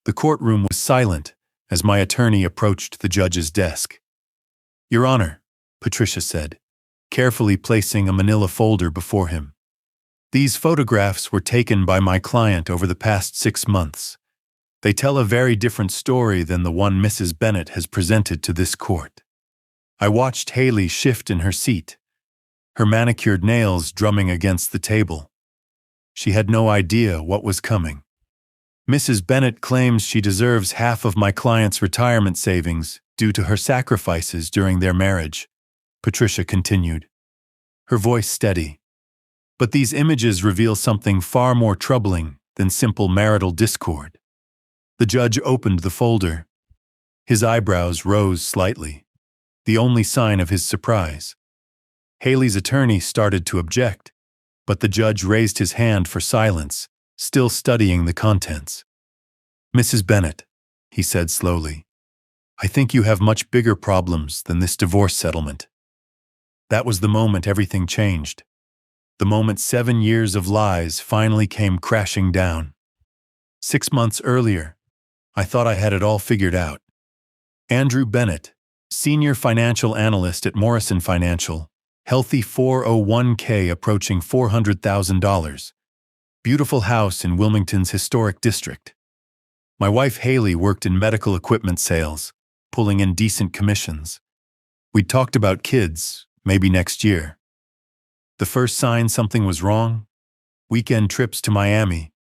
The courtroom was silent as my attorney approached the judge's desk. "Your Honor," Patricia said, carefully placing a manila folder before him. "These photographs were taken by my client over the past 6 months. They tell a very different story than the one Mrs. Bennett has presented to this court." I watched Haley shift in her seat, her manicured nails drumming against the table. She had no idea what was coming. "Mrs. Bennett claims she deserves half of my client's retirement savings due to her sacrifices during their marriage," Patricia continued, her voice steady. "But these images reveal something far more troubling than simple marital discord." The judge opened the folder. His eyebrows rose slightly, the only sign of his surprise. Haley's attorney started to object, but the judge raised his hand for silence, still studying the contents. "Mrs. Bennett," he said slowly, "I think you have much bigger problems than this divorce settlement." That was the moment everything changed. The moment 7 years of lies finally came crashing down. 6 months earlier, I thought I had it all figured out. Andrew Bennett, senior financial analyst at Morrison Financial, healthy 401k approaching $400,000, beautiful house in Wilmington's historic district. My wife Haley worked in medical equipment sales, pulling in decent commissions. We'd talked about kids, maybe next year. The first sign something was wrong? Weekend trips to Miami,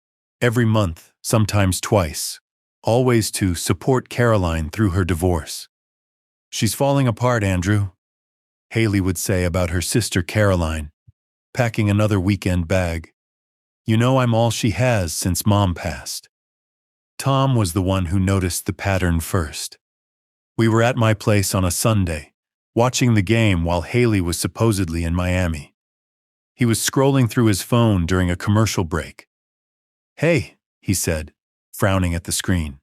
every month, sometimes twice, always to support Caroline through her divorce. "She's falling apart, Andrew," Haley would say about her sister Caroline, packing another weekend bag. "You know I'm all she has since Mom passed." Tom was the one who noticed the pattern first. We were at my place on a Sunday, watching the game while Haley was supposedly in Miami. He was scrolling through his phone during a commercial break. "Hey," he said, frowning at the screen.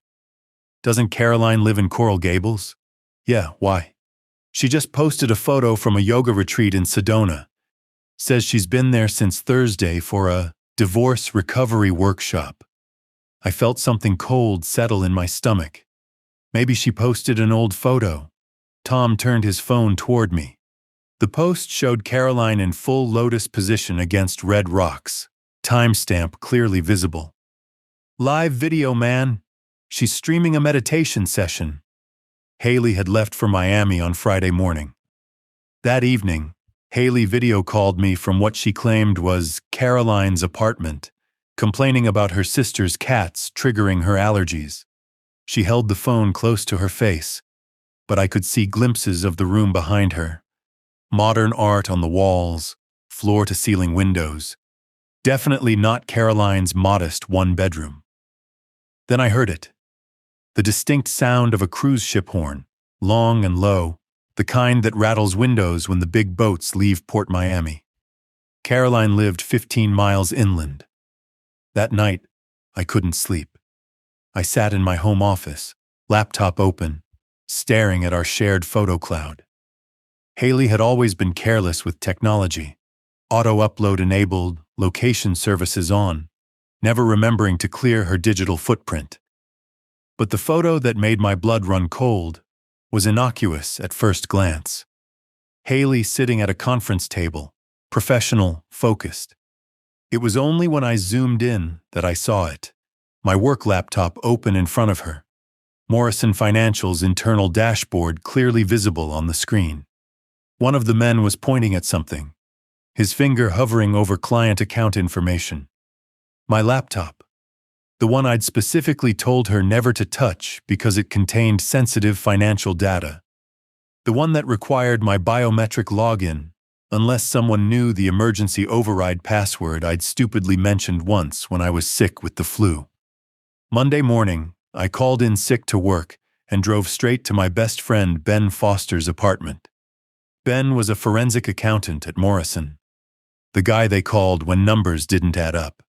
"Doesn't Caroline live in Coral Gables?" "Yeah, why?" "She just posted a photo from a yoga retreat in Sedona. Says she's been there since Thursday for a divorce recovery workshop." I felt something cold settle in my stomach. Maybe she posted an old photo. Tom turned his phone toward me. The post showed Caroline in full lotus position against red rocks, timestamp clearly visible. "Live video, man. She's streaming a meditation session." Haley had left for Miami on Friday morning. That evening, Haley video called me from what she claimed was Caroline's apartment, complaining about her sister's cats triggering her allergies. She held the phone close to her face, but I could see glimpses of the room behind her. Modern art on the walls, floor-to-ceiling windows. Definitely not Caroline's modest one-bedroom. Then I heard it. The distinct sound of a cruise ship horn, long and low, the kind that rattles windows when the big boats leave Port Miami. Caroline lived 15 miles inland. That night, I couldn't sleep. I sat in my home office, laptop open, staring at our shared photo cloud. Haley had always been careless with technology, auto-upload enabled, location services on, never remembering to clear her digital footprint. But the photo that made my blood run cold was innocuous at first glance. Haley sitting at a conference table, professional, focused. It was only when I zoomed in that I saw it, my work laptop open in front of her, Morrison Financial's internal dashboard clearly visible on the screen. One of the men was pointing at something, his finger hovering over client account information. My laptop, the one I'd specifically told her never to touch because it contained sensitive financial data. The one that required my biometric login, unless someone knew the emergency override password I'd stupidly mentioned once when I was sick with the flu. Monday morning, I called in sick to work and drove straight to my best friend Ben Foster's apartment. Ben was a forensic accountant at Morrison, the guy they called when numbers didn't add up.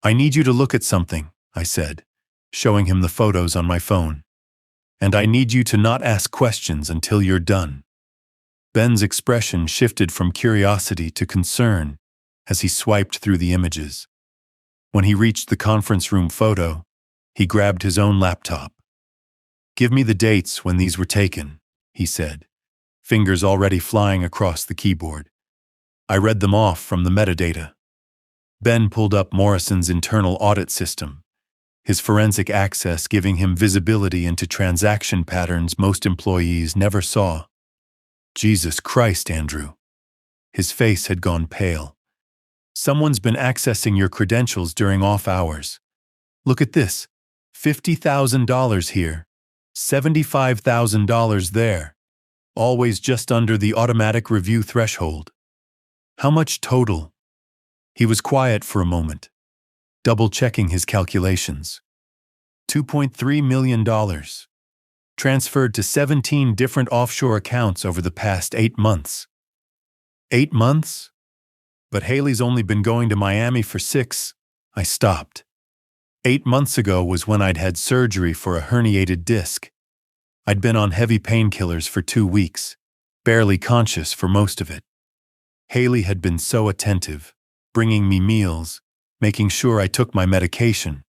"I need you to look at something," I said, showing him the photos on my phone. "And I need you to not ask questions until you're done." Ben's expression shifted from curiosity to concern as he swiped through the images. When he reached the conference room photo, He grabbed his own laptop. "Give me the dates when these were taken," he said, fingers already flying across the keyboard. I read them off from the metadata. Ben pulled up Morrison's internal audit system, his forensic access giving him visibility into transaction patterns most employees never saw. Jesus Christ, Andrew. His face had gone pale. "Someone's been accessing your credentials during off hours. Look at this. $50,000 here, $75,000 there. Always just under the automatic review threshold. How much total?" He was quiet for a moment, double-checking his calculations. $2.3 million. Transferred to 17 different offshore accounts over the past 8 months. 8 months? But Haley's only been going to Miami for 6. I stopped. 8 months ago was when I'd had surgery for a herniated disc. I'd been on heavy painkillers for 2 weeks, barely conscious for most of it. Haley had been so attentive, bringing me meals, making sure I took my medication,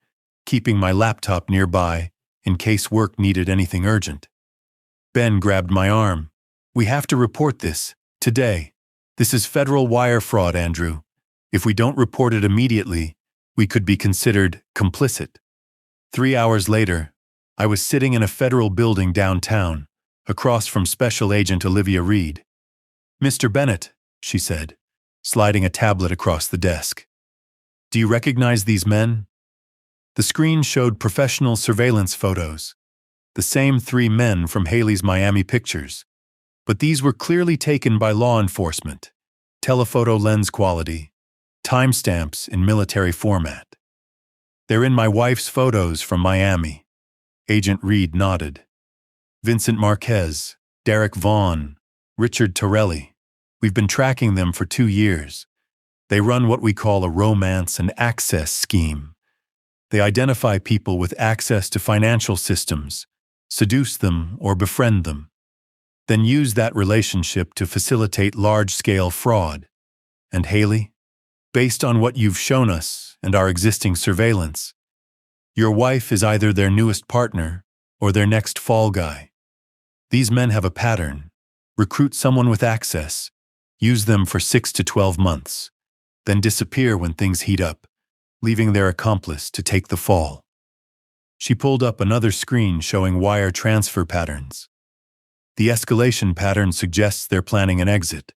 keeping my laptop nearby in case work needed anything urgent. Ben grabbed my arm. "We have to report this, today. This is federal wire fraud, Andrew. If we don't report it immediately, we could be considered complicit." 3 hours later, I was sitting in a federal building downtown, across from Special Agent Olivia Reed. "Mr. Bennett," she said, sliding a tablet across the desk. "Do you recognize these men?" The screen showed professional surveillance photos, the same 3 men from Haley's Miami pictures, but these were clearly taken by law enforcement, telephoto lens quality, timestamps in military format. "They're in my wife's photos from Miami." Agent Reed nodded. "Vincent Marquez, Derek Vaughn, Richard Torelli. We've been tracking them for 2 years. They run what we call a romance and access scheme. They identify people with access to financial systems, seduce them or befriend them, then use that relationship to facilitate large-scale fraud. And Haley, based on what you've shown us and our existing surveillance, your wife is either their newest partner or their next fall guy. These men have a pattern: recruit someone with access, use them for 6 to 12 months, then disappear when things heat up, leaving their accomplice to take the fall." She pulled up another screen showing wire transfer patterns. "The escalation pattern suggests they're planning an exit.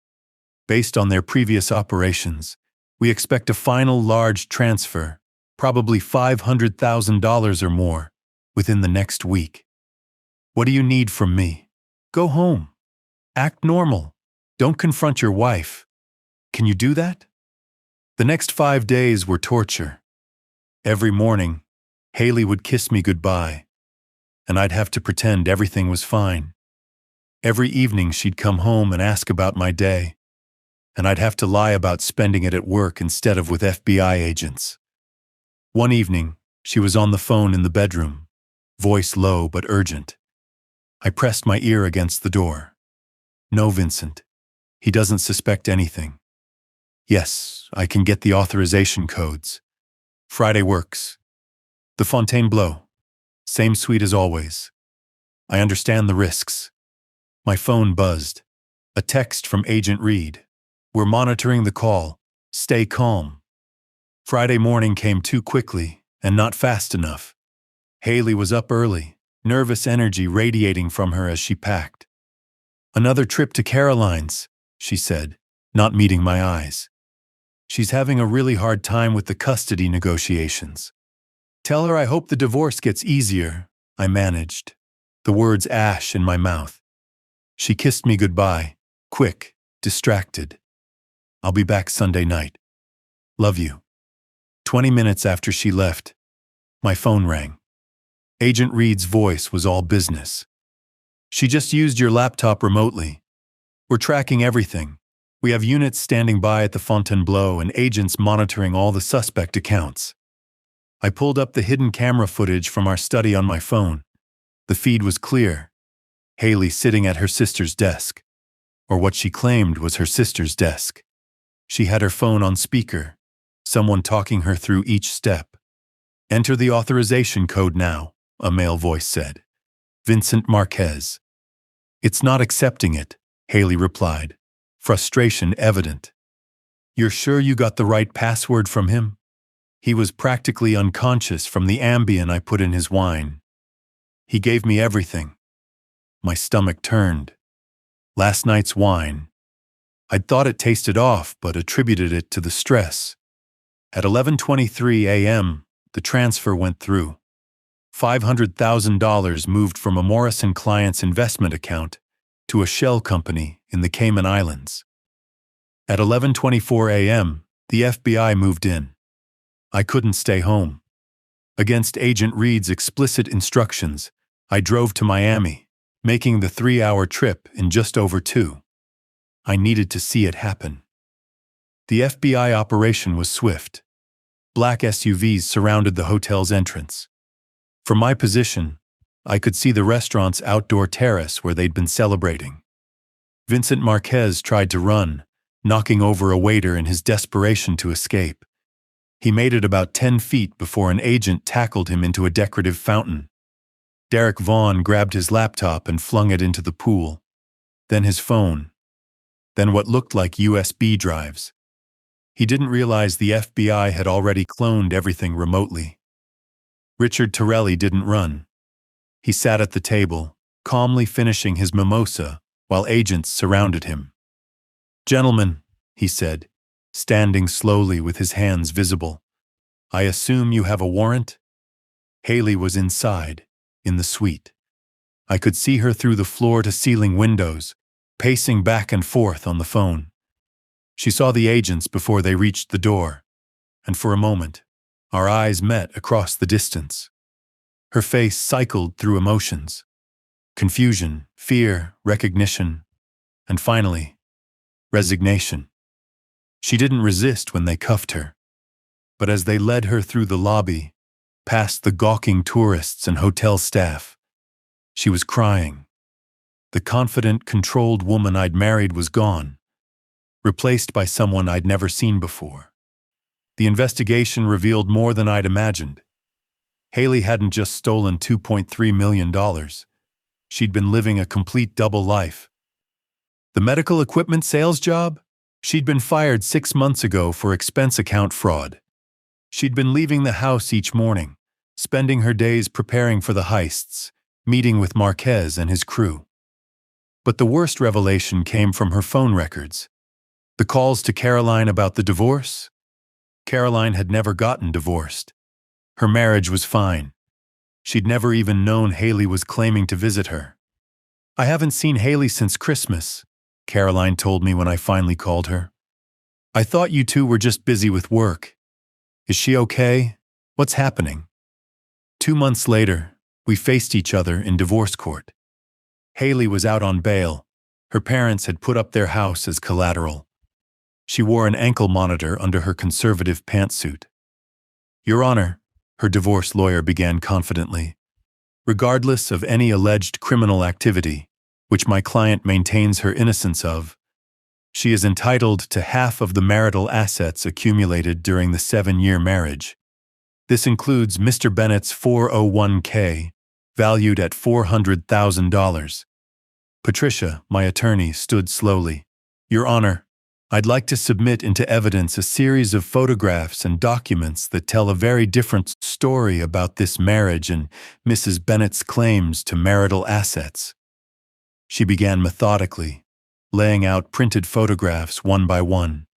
Based on their previous operations, we expect a final large transfer, probably $500,000 or more, within the next week. What do you need from me? Go home. Act normal. Don't confront your wife. Can you do that?" The next 5 days were torture. Every morning, Haley would kiss me goodbye, and I'd have to pretend everything was fine. Every evening she'd come home and ask about my day, and I'd have to lie about spending it at work instead of with FBI agents. One evening, she was on the phone in the bedroom, voice low but urgent. I pressed my ear against the door. "No, Vincent. He doesn't suspect anything. Yes, I can get the authorization codes. Friday works. The Fontainebleau. Same suite as always. I understand the risks." My phone buzzed. A text from Agent Reed. "We're monitoring the call. Stay calm." Friday morning came too quickly and not fast enough. Haley was up early, nervous energy radiating from her as she packed. "Another trip to Caroline's," she said, not meeting my eyes. "She's having a really hard time with the custody negotiations. Tell her I hope the divorce gets easier," I managed, the words ash in my mouth. She kissed me goodbye, quick, distracted. "I'll be back Sunday night. Love you." 20 minutes after she left, my phone rang. Agent Reed's voice was all business. "She just used your laptop remotely. We're tracking everything. We have units standing by at the Fontainebleau and agents monitoring all the suspect accounts." I pulled up the hidden camera footage from our study on my phone. The feed was clear. Haley sitting at her sister's desk, or what she claimed was her sister's desk. She had her phone on speaker, someone talking her through each step. Enter the authorization code now, a male voice said. Vincent Marquez. It's not accepting it, Haley replied, frustration evident. You're sure you got the right password from him? He was practically unconscious from the Ambien I put in his wine. He gave me everything. My stomach turned. Last night's wine. I'd thought it tasted off, but attributed it to the stress. At 11:23 a.m., the transfer went through. $500,000 moved from a Morrison client's investment account to a shell company in the Cayman Islands. At 11:24 a.m., the FBI moved in. I couldn't stay home. Against Agent Reed's explicit instructions, I drove to Miami, making the 3-hour trip in just over 2. I needed to see it happen. The FBI operation was swift. Black SUVs surrounded the hotel's entrance. From my position, I could see the restaurant's outdoor terrace where they'd been celebrating. Vincent Marquez tried to run, knocking over a waiter in his desperation to escape. He made it about 10 feet before an agent tackled him into a decorative fountain. Derek Vaughn grabbed his laptop and flung it into the pool. Then his phone. Then what looked like USB drives. He didn't realize the FBI had already cloned everything remotely. Richard Torelli didn't run. He sat at the table, calmly finishing his mimosa while agents surrounded him. Gentlemen, he said, standing slowly with his hands visible. I assume you have a warrant? Haley was inside, in the suite. I could see her through the floor-to-ceiling windows, pacing back and forth on the phone. She saw the agents before they reached the door, and for a moment, our eyes met across the distance. Her face cycled through emotions. Confusion, fear, recognition, and finally, resignation. She didn't resist when they cuffed her, but as they led her through the lobby, past the gawking tourists and hotel staff, she was crying. The confident, controlled woman I'd married was gone, replaced by someone I'd never seen before. The investigation revealed more than I'd imagined. Haley hadn't just stolen $2.3 million. She'd been living a complete double life. The medical equipment sales job? She'd been fired 6 months ago for expense account fraud. She'd been leaving the house each morning, spending her days preparing for the heists, meeting with Marquez and his crew. But the worst revelation came from her phone records. The calls to Caroline about the divorce? Caroline had never gotten divorced. Her marriage was fine. She'd never even known Haley was claiming to visit her. I haven't seen Haley since Christmas, Caroline told me when I finally called her. I thought you two were just busy with work. Is she okay? What's happening? 2 months later, we faced each other in divorce court. Haley was out on bail. Her parents had put up their house as collateral. She wore an ankle monitor under her conservative pantsuit. Your Honor, her divorce lawyer began confidently, regardless of any alleged criminal activity, which my client maintains her innocence of, she is entitled to half of the marital assets accumulated during the 7-year marriage. This includes Mr. Bennett's 401k, valued at $400,000. Patricia, my attorney, stood slowly. Your Honor, I'd like to submit into evidence a series of photographs and documents that tell a very different story about this marriage and Mrs. Bennett's claims to marital assets. She began methodically, laying out printed photographs one by one.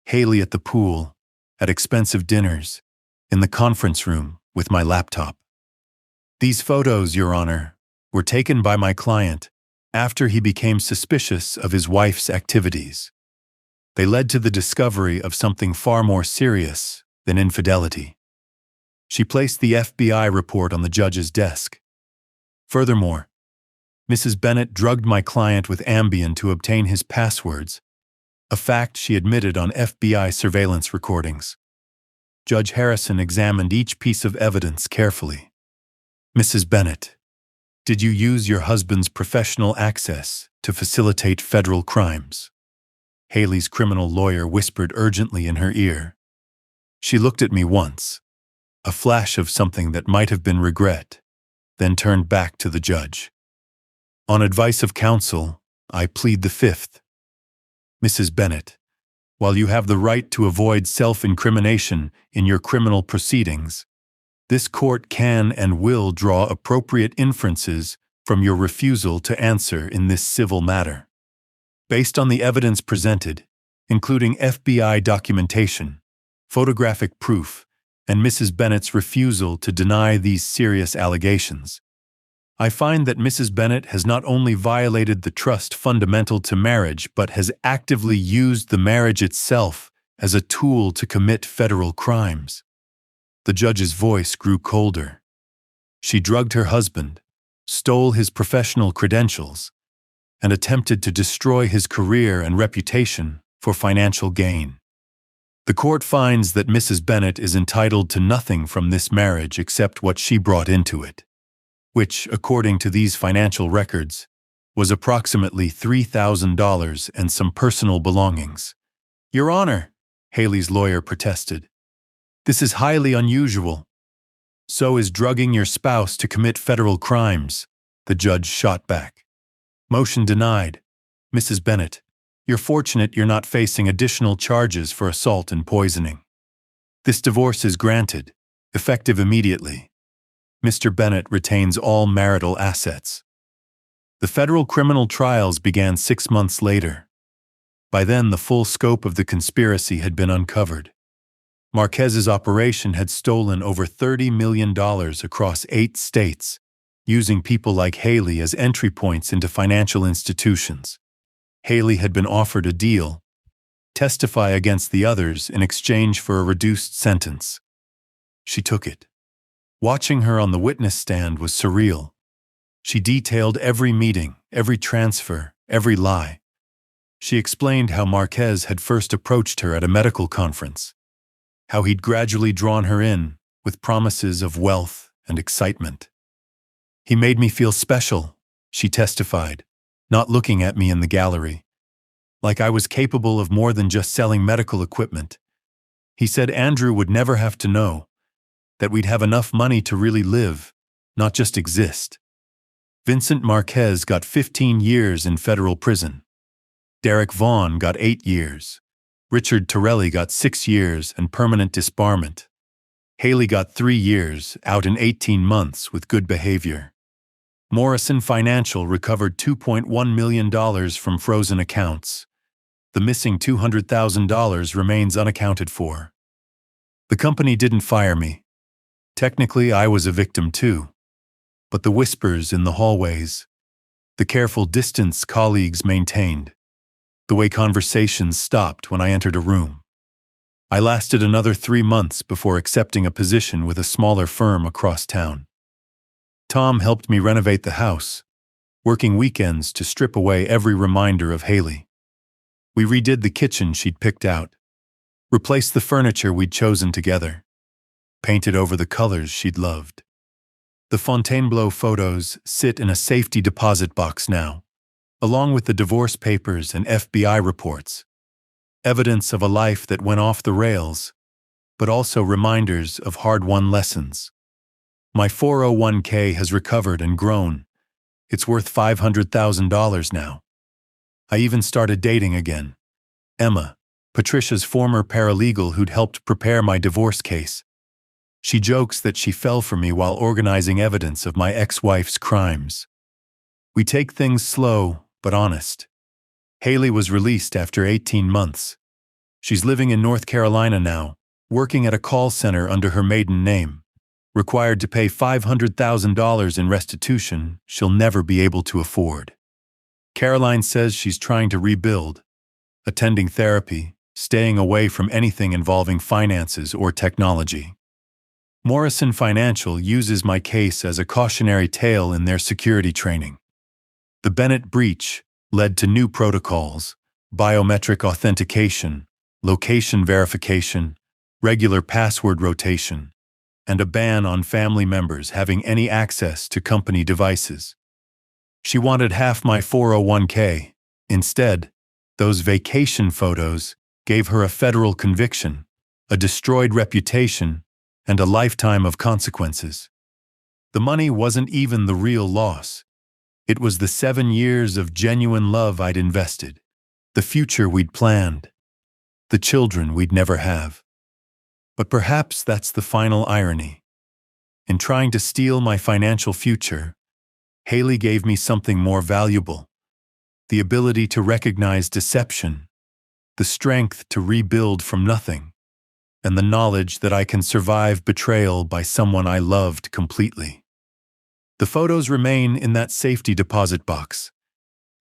Haley at the pool, at expensive dinners, in the conference room with my laptop. These photos, Your Honor, were taken by my client after he became suspicious of his wife's activities. They led to the discovery of something far more serious than infidelity. She placed the FBI report on the judge's desk. Furthermore, Mrs. Bennett drugged my client with Ambien to obtain his passwords, a fact she admitted on FBI surveillance recordings. Judge Harrison examined each piece of evidence carefully. Mrs. Bennett, did you use your husband's professional access to facilitate federal crimes? Haley's criminal lawyer whispered urgently in her ear. She looked at me once, a flash of something that might have been regret, then turned back to the judge. On advice of counsel, I plead the fifth. Mrs. Bennett, while you have the right to avoid self-incrimination in your criminal proceedings, this court can and will draw appropriate inferences from your refusal to answer in this civil matter. Based on the evidence presented, including FBI documentation, photographic proof, and Mrs. Bennett's refusal to deny these serious allegations, I find that Mrs. Bennett has not only violated the trust fundamental to marriage, but has actively used the marriage itself as a tool to commit federal crimes. The judge's voice grew colder. She drugged her husband, stole his professional credentials, and attempted to destroy his career and reputation for financial gain. The court finds that Mrs. Bennett is entitled to nothing from this marriage except what she brought into it, which, according to these financial records, was approximately $3,000 and some personal belongings. Your Honor, Haley's lawyer protested, this is highly unusual. So is drugging your spouse to commit federal crimes, the judge shot back. Motion denied. Mrs. Bennett, you're fortunate you're not facing additional charges for assault and poisoning. This divorce is granted, effective immediately. Mr. Bennett retains all marital assets. The federal criminal trials began 6 months later. By then, the full scope of the conspiracy had been uncovered. Marquez's operation had stolen over $30 million across 8 states, using people like Haley as entry points into financial institutions. Haley had been offered a deal: testify against the others in exchange for a reduced sentence. She took it. Watching her on the witness stand was surreal. She detailed every meeting, every transfer, every lie. She explained how Marquez had first approached her at a medical conference, how he'd gradually drawn her in with promises of wealth and excitement. He made me feel special, she testified, not looking at me in the gallery, like I was capable of more than just selling medical equipment. He said Andrew would never have to know, that we'd have enough money to really live, not just exist. Vincent Marquez got 15 years in federal prison. Derek Vaughn got 8 years. Richard Torelli got 6 years and permanent disbarment. Haley got 3 years, out in 18 months with good behavior. Morrison Financial recovered $2.1 million from frozen accounts. The missing $200,000 remains unaccounted for. The company didn't fire me. Technically, I was a victim too. But the whispers in the hallways, the careful distance colleagues maintained, the way conversations stopped when I entered a room. I lasted another 3 months before accepting a position with a smaller firm across town. Tom helped me renovate the house, working weekends to strip away every reminder of Haley. We redid the kitchen she'd picked out, replaced the furniture we'd chosen together, painted over the colors she'd loved. The Fontainebleau photos sit in a safety deposit box now, along with the divorce papers and FBI reports, evidence of a life that went off the rails, but also reminders of hard-won lessons. My 401k has recovered and grown. It's worth $500,000 now. I even started dating again. Emma, Patricia's former paralegal who'd helped prepare my divorce case. She jokes that she fell for me while organizing evidence of my ex-wife's crimes. We take things slow, but honest. Haley was released after 18 months. She's living in North Carolina now, working at a call center under her maiden name. Required to pay $500,000 in restitution she'll never be able to afford. Caroline says she's trying to rebuild, attending therapy, staying away from anything involving finances or technology. Morrison Financial uses my case as a cautionary tale in their security training. The Bennett breach led to new protocols, biometric authentication, location verification, regular password rotation, and a ban on family members having any access to company devices. She wanted half my 401k. Instead, those vacation photos gave her a federal conviction, a destroyed reputation, and a lifetime of consequences. The money wasn't even the real loss. It was the 7 years of genuine love I'd invested, the future we'd planned, the children we'd never have. But perhaps that's the final irony. In trying to steal my financial future, Haley gave me something more valuable: the ability to recognize deception, the strength to rebuild from nothing, and the knowledge that I can survive betrayal by someone I loved completely. The photos remain in that safety deposit box,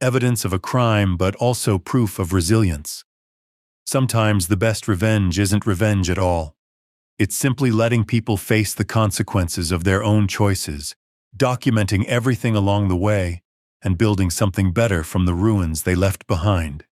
evidence of a crime but also proof of resilience. Sometimes the best revenge isn't revenge at all. It's simply letting people face the consequences of their own choices, documenting everything along the way, and building something better from the ruins they left behind.